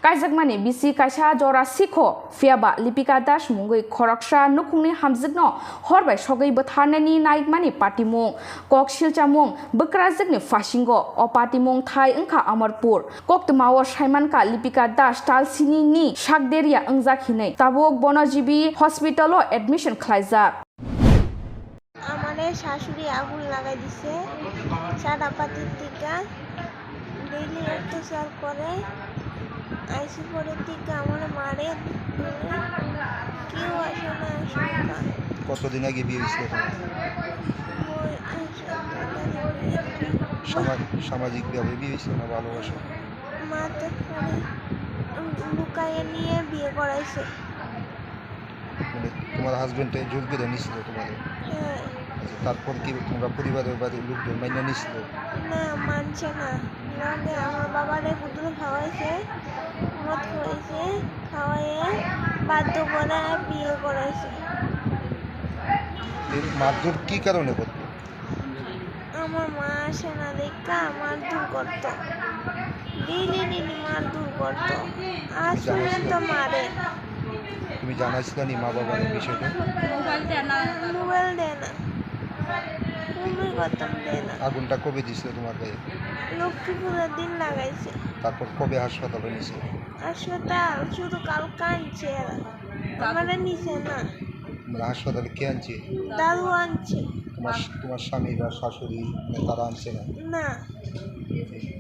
Kaijakmani bisi kaisa jora sikho fiaba lipika das mungui khoraksa Nwkhungni Hamjwkno Hor Bai Sokgwi Bwtharna Naimani Patimwng kok silchamung bwkrajakni fasingo o Patimwng thai Nwkhungni Amarpur kok tmao saimanka lipika das talsini ni sakderia wngjakhinai tabuk bonojibi hospitalo admission khlaijak আমারে শাশুড়ি আগুন লাগাই দিছে সাদা পাতির টিকা daily অত্যাচার করে আইসি পরে টিকা আমারে মারে কেউ আসে না কতদিন আগে বিয়ে হয়েছিল সামাজিকভাবে বিয়ে হয়েছিল না ভালোবাসা মা তো লুকাইয়ে নিয়ে বিয়ে করাইছে মানে তোমার হাজবেন্ডে জোর করে নিছিল তোমাদের তারপর কি তোমরা পরিবারের বাড়ির লোকজন মাইনে নিছিল না মানছে না লগে আমার বাবারে পুতুল খাওয়াইছে মদ খাওয়াইছে খাওয়াইয়ে বাধ্য করে বিয়ে করাইছে এর মারধর কি কারণে করতো আমার মা আসে না দেখা মারধর করতো ডেইলি মারধর করতো আজ পর্যন্ত মারে তুমি জানাইছিলে নি মা বাবার বিষয়টা মোবাইল দেয় না তুমি করতাম দেয় না আগুনটা কবে দিছিল তোমার গায়ে লক্ষ্মী পূজার দিন লাগাইছে তারপর কবে হাসপাতালে নিছে হাসপাতাল শুধু কালকে আনছে আমারে নিছে না মানে হাসপাতালে কে আনছে দাদু আনছে তোমার স্বামী বা শাশুড়ি তারা আনছে না না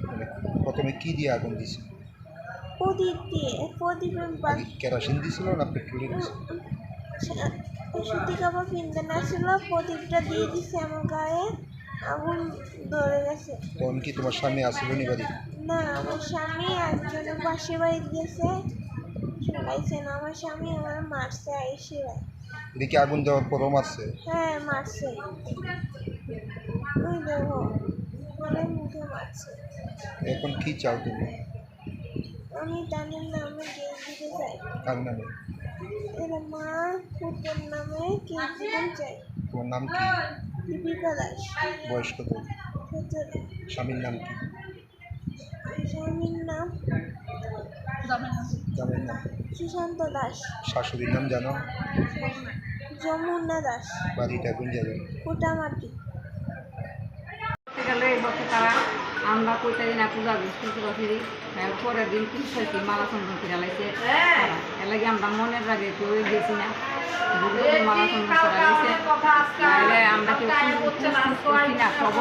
মানে প্রথমে কি দিয়ে আগুন দিছে প্রদীপ দিয়ে প্রদীপের কেরোসিন দিছিল না পেট্রোল দিছিল সুতি কাপড় কিনতে না ছিল প্রদীপটা দিয়ে দিছে আমার গায়ে আগুন ধরে গেছে তখন কি তোমার স্বামী আসলো নি বাড়ি না আমার স্বামী একজনের পাশে বাড়ি গেছে শোনাইছে না আমার স্বামী আমার মারছে আইসে এটা কি আগুন দেওয়ার পরও মারছে হ্যাঁ মারছে ওই দেখো মানে মুখে মারছে এখন কি চাও তুমি আমি তাদের নামে কেস দিতে চাই কার নামে এরা মা পুত্রের নামে কেস দিতে চাই তোমার নাম কি দীপিকা দাস বয়স কত 17 স্বামীর নাম কি স্বামীর নাম জামাইয়ের নাম সুশান্ত দাস শাশুড়ির নাম জানো যমুনা দাস বাড়িটা কোন জায়গায় কোটামাটি গেলে এই বছর তারা আমরা কইতে দিন পূজা বুঝতে পারছি পরের দিন কি মালা চন্দন ফিরা লাগছে এর লাগে আমরা মনের রাগে কেউ গেছি না মালা চন্দন করা গেছে তাহলে আমরা কেউ করছি না তবু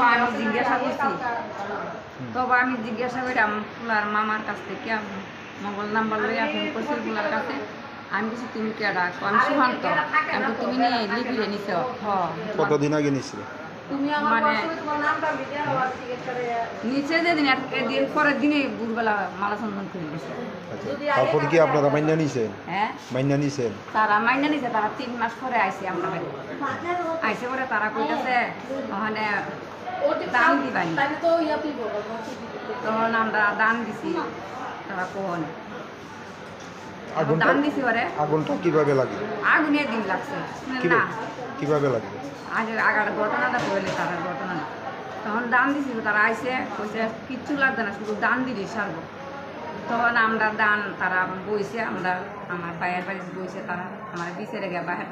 আমি জিজ্ঞাসা করছি করি ফুলার মামার কাছ থেকে মোবাইল নাম্বার লই ফোন করছি ফুলার কাছে আমি কিছু তুমি কেডা আমি সুহান্ত আমি তুমি নিয়ে লিখিয়ে নিছ কতদিন আগে নিছিল মানে নিচে যেদিন একদিন পরের দিনে ভোরবেলা মালা চন্দন করে দিয়েছে তারপর কি আপনারা মাইনা নিছেন হ্যাঁ মাইনা নিছেন তারা মাইনা নিছে তারা 3 মাস পরে আইছে আমরা বাড়ি আইসে পরে তারা কইতেছে ওখানে দান দিবানি তখন আমরা দান দিছি তারা কোন দান দিছি পরে আগুনটা কিভাবে লাগে আগুনে দিন লাগছে না কিভাবে লাগে আগে আগার ঘটনাটা বলে তারা ঘটনা তখন দান দিছিল তারা আইসে কইছে কিচ্ছু লাগবে না শুধু দান দিলি সারবো তখন আমরা দান তারা বইছে আমরা আমার বাইরের বাড়ি বইছে তারা আমার বিচারে গিয়ে বাহের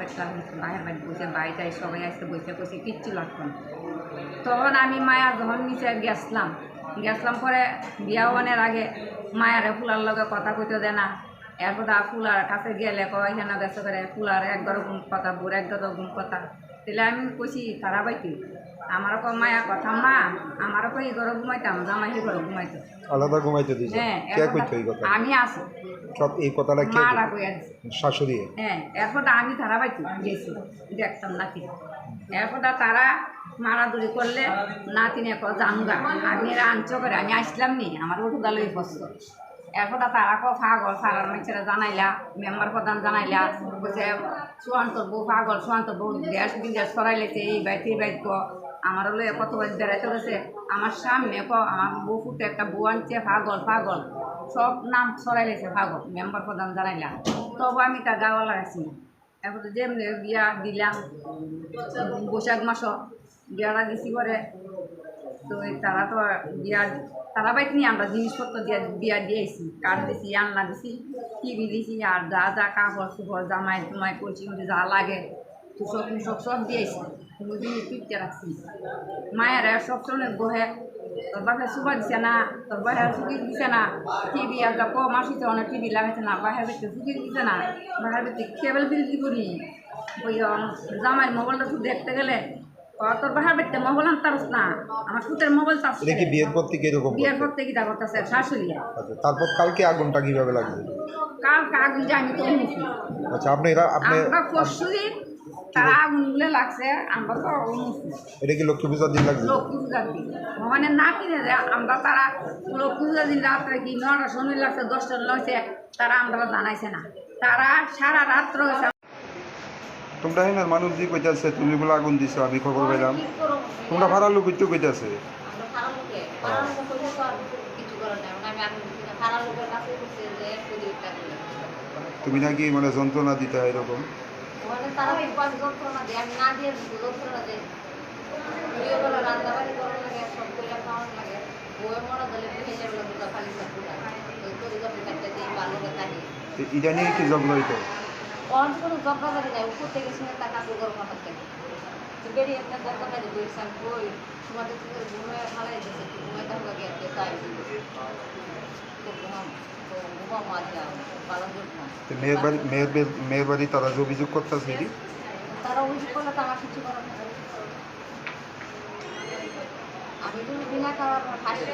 বাড়ি বইছে বাড়িটাই সবাই আসতে বইছে কইছে কিচ্ছু লাগতো না তখন আমি মায়া যখন নিচে গেছলাম পরে বিয়া হওয়ার আগে মায়ারে ফুলার লগে কথা কইতে দেয় না এরপর ফুলার কাছে গেলে কয় এখানে ব্যস্ত করে ফুলার একদর গুম কথা বুড় একদর গুম কথা তাহলে আমি কইছি তারা বাইতে আমারও কো মায়া কথা মা আমারও কই ঘরে ঘুমাইতাম জামাই ঘরে ঘুমাইতো আলাদা ঘুমাইতে দিছে কে কইতো এই কথা আমি আছি সব এই কথাটা কে মারা কই আছে শাশুড়ি হ্যাঁ এরপর আমি তারা বাইতে গেছি দেখতাম নাকি এরপর তারা মারাদুরি করলে নাতিনে জানুগা আমি এরা আনছো করে আমি আসলাম নি আমার উঠুদালই বসত এরপর তারা পাগল সারার মানুষেরা জানাইলা মেম্বার প্রধান জানাইলা বলছে সুয়ান্ত বউ পাগল সুয়ান্ত বউ গ্যাস বিদেশ সরাইলেছে এই বাইতে এই বাইক আমার হলো কত বেড়াইতে গেছে আমার সামনে আমার বউ ফুটে একটা বউ আনছে পাগল সব নাম সরাইলেছে পাগল মেম্বার প্রধান জানাইলা তবু আমি তার গাওয়া লাগাইছি এরপর যেমনি বিয়া দিলাম বৈশাখ মাস বিয়াটা দিছি করে তো তারা তো বিয়া তারা বাইক নিয়ে আমরা জিনিসপত্র বিয়া দিয়েছি কাঠ দিছি আন্না দিছি টিভি দিছি আর যা যা কাপড় চোপড় জামাই টুমাই করছি যা লাগে তুষক মুসক সব দিয়েছি কোনো জিনিস পিটতে রাখছি মায়েরা সবসময় বহে তোর বাসায় সুবা দিছে না তোর বাসায় সুখি দিছে না টিভি আর যা কম আসিছে অনেক টিভি লাগাইছে না বাসায় বেশি সুখি দিছে না বাসায় বেশি কেবল বিল কি করি ওই জামাই মোবাইলটা শুধু দেখতে গেলে তোর বাসার বেড়তে মোবাইল আনতারস না আমার সুতের মোবাইল চাষ এটা কি বিয়ের পর থেকে এরকম বিয়ের পর থেকে এটা করতেছে শাশুড়ি। আচ্ছা তারপর কালকে আগুনটা কিভাবে লাগবে? কালকে আগুন জানি তো মুখি আচ্ছা আপনি আমরা পরশুদিন তারা আগুনগুলো লাগছে আমরা তো এটা কি লক্ষ্মী পূজার দিন লাগবে? লক্ষ্মী পূজার দিন ভগবানের না কিনে দেয় আমরা তারা লক্ষ্মী পূজার দিন রাত্রে কি 9টার সময় লাগছে 10টার লাগছে তারা আমরা জানাইছে না তারা সারা রাত্র হয়েছে। তোমরা হেনার মানুষ দিয়ে কইতাছে তুমি বলে আগুন দিছো আমি খবর পেলাম তোমরা ভাড়া লোক একটু কইতাছে তুমি নাকি মানে যন্ত্রণা দিতে হয় এরকম এটা নিয়ে কি ঝগড়া হইতো? কোনো জব্দারি নাই উপর থেকে শুনে তার কাপড় গরম না থাকে বেরিয়ে একটা জব্দারি বলছেন ওই তোমাদের থেকে ঘুমে ভালাই দিয়েছে ঘুমে তার লাগে একটা তাই মেয়ের বাড়ি তারা যে অভিযোগ করতেছে তারা অভিযোগ করলে তো আমার কিছু করার নেই আমি যদি বিনা কারণ ফাঁসি